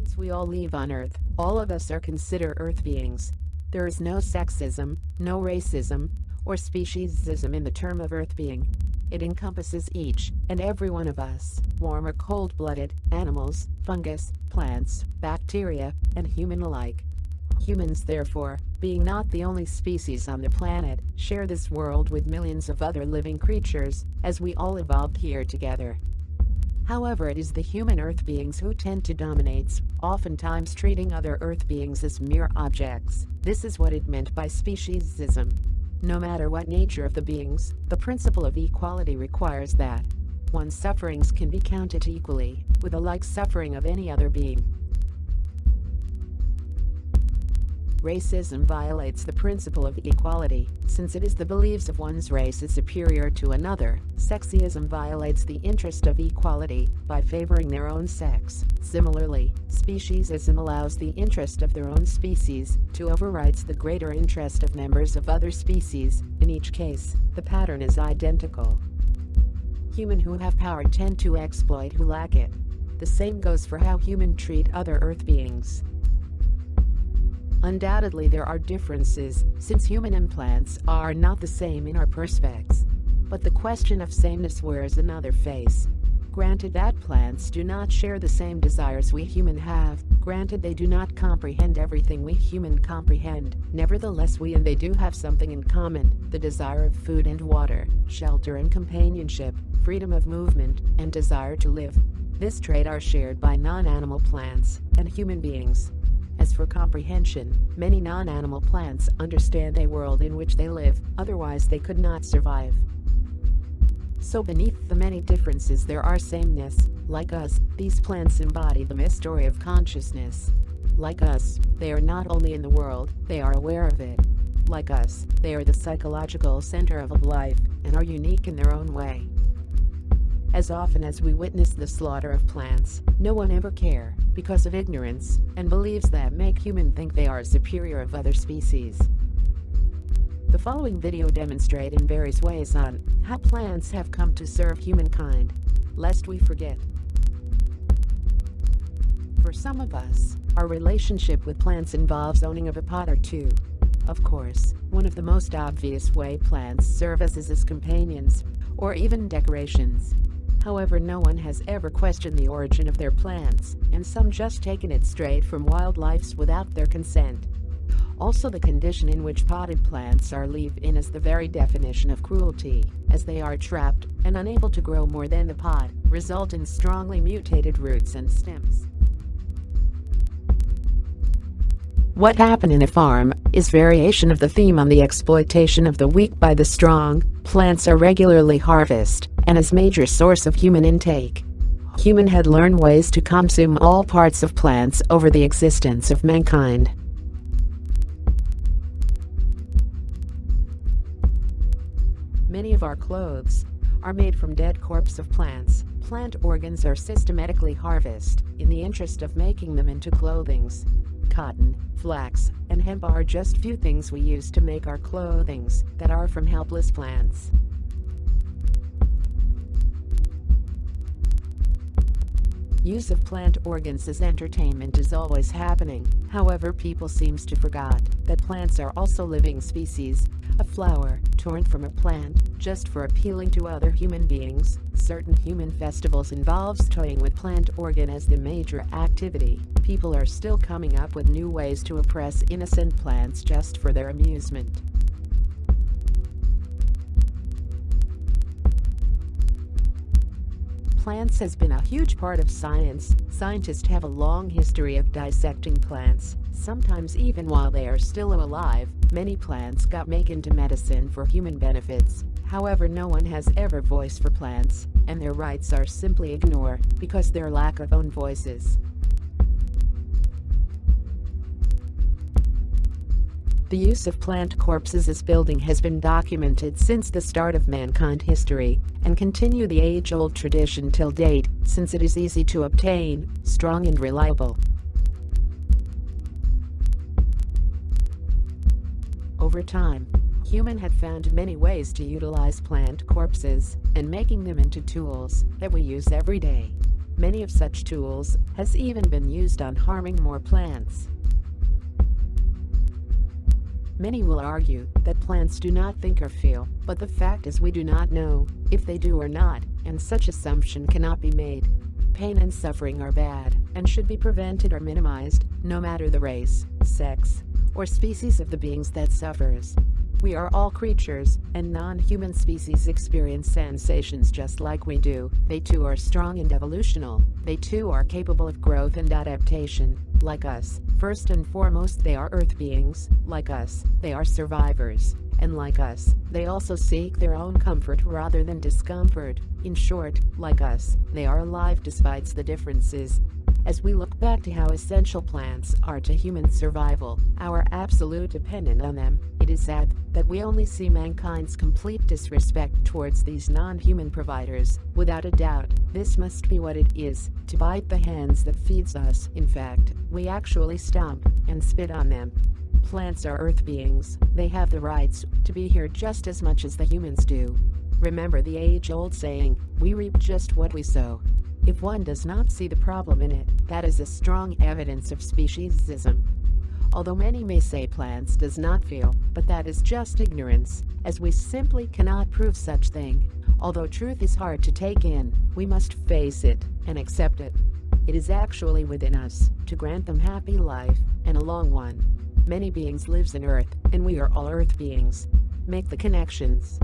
Since we all live on Earth, all of us are considered Earth beings. There is no sexism, no racism, or speciesism in the term of Earth being. It encompasses each and every one of us, warm or cold-blooded, animals, fungus, plants, bacteria, and human alike. Humans, therefore, being not the only species on the planet, share this world with millions of other living creatures, as we all evolved here together. However, it is the human Earth beings who tend to dominate, oftentimes treating other Earth beings as mere objects. This is what it meant by speciesism. No matter what nature of the beings, the principle of equality requires that one's sufferings can be counted equally with the like suffering of any other being. Racism violates the principle of equality, since it is the beliefs of one's race is superior to another. Sexism violates the interest of equality by favoring their own sex. Similarly, speciesism allows the interest of their own species to override the greater interest of members of other species. In each case, the pattern is identical. Humans who have power tend to exploit who lack it. The same goes for how humans treat other Earth beings. Undoubtedly there are differences, since human and plants are not the same in our perspectives. But the question of sameness wears another face. Granted that plants do not share the same desires we humans have, granted they do not comprehend everything we humans comprehend, nevertheless we and they do have something in common: the desire of food and water, shelter and companionship, freedom of movement, and desire to live. This trait are shared by non-animal plants and human beings. As for comprehension, many non-animal plants understand the world in which they live, otherwise they could not survive. So beneath the many differences there are sameness. Like us, these plants embody the mystery of consciousness. Like us, they are not only in the world, they are aware of it. Like us, they are the psychological center of life, and are unique in their own way. As often as we witness the slaughter of plants, no one ever cares, because of ignorance, and beliefs that make humans think they are superior of other species. The following video demonstrates in various ways on how plants have come to serve humankind, lest we forget. For some of us, our relationship with plants involves owning of a pot or two. Of course, one of the most obvious way plants serve us is as companions, or even decorations. However, no one has ever questioned the origin of their plants, and some just taken it straight from wildlife without their consent. Also, the condition in which potted plants are lived in is the very definition of cruelty, as they are trapped and unable to grow more than the pot, result in strongly mutated roots and stems. What happened in a farm is variation of the theme on the exploitation of the weak by the strong. Plants are regularly harvested, and as major source of human intake. Human had learned ways to consume all parts of plants over the existence of mankind. Many of our clothes are made from dead corpses of plants. Plant organs are systematically harvested in the interest of making them into clothing. Cotton, flax, and hemp are just few things we use to make our clothing that are from helpless plants. Use of plant organs as entertainment is always happening. However, people seems to forget that plants are also living species. A flower torn from a plant just for appealing to other human beings. Certain human festivals involves toying with plant organ as the major activity. People are still coming up with new ways to oppress innocent plants just for their amusement. Plants has been a huge part of science. Scientists have a long history of dissecting plants, sometimes even while they are still alive. Many plants got made into medicine for human benefits. However, no one has ever voiced for plants, and their rights are simply ignored because their lack of own voices. The use of plant corpses as building has been documented since the start of mankind history, and continue the age-old tradition till date, since it is easy to obtain, strong and reliable. Over time, humans had found many ways to utilize plant corpses, and making them into tools that we use every day. Many of such tools has even been used on harming more plants. Many will argue that plants do not think or feel, but the fact is we do not know if they do or not, and such assumption cannot be made. Pain and suffering are bad and should be prevented or minimized, no matter the race, sex, or species of the beings that suffers. We are all creatures, and non-human species experience sensations just like we do. They too are strong and evolutional. They too are capable of growth and adaptation, like us. First and foremost, they are earth beings, like us. They are survivors, and like us, they also seek their own comfort rather than discomfort. In short, like us, they are alive despite the differences. As we look back to how essential plants are to human survival, our absolute dependence on them, it is sad that we only see mankind's complete disrespect towards these non-human providers. Without a doubt, this must be what it is, to bite the hands that feeds us. In fact, we actually stomp and spit on them. Plants are earth beings. They have the rights to be here just as much as the humans do. Remember the age-old saying, we reap just what we sow. If one does not see the problem in it, that is a strong evidence of speciesism. Although many may say plants does not feel, but that is just ignorance, as we simply cannot prove such thing. Although truth is hard to take in, we must face it and accept it. It is actually within us to grant them happy life, and a long one. Many beings lives in earth, and we are all earth beings. Make the connections.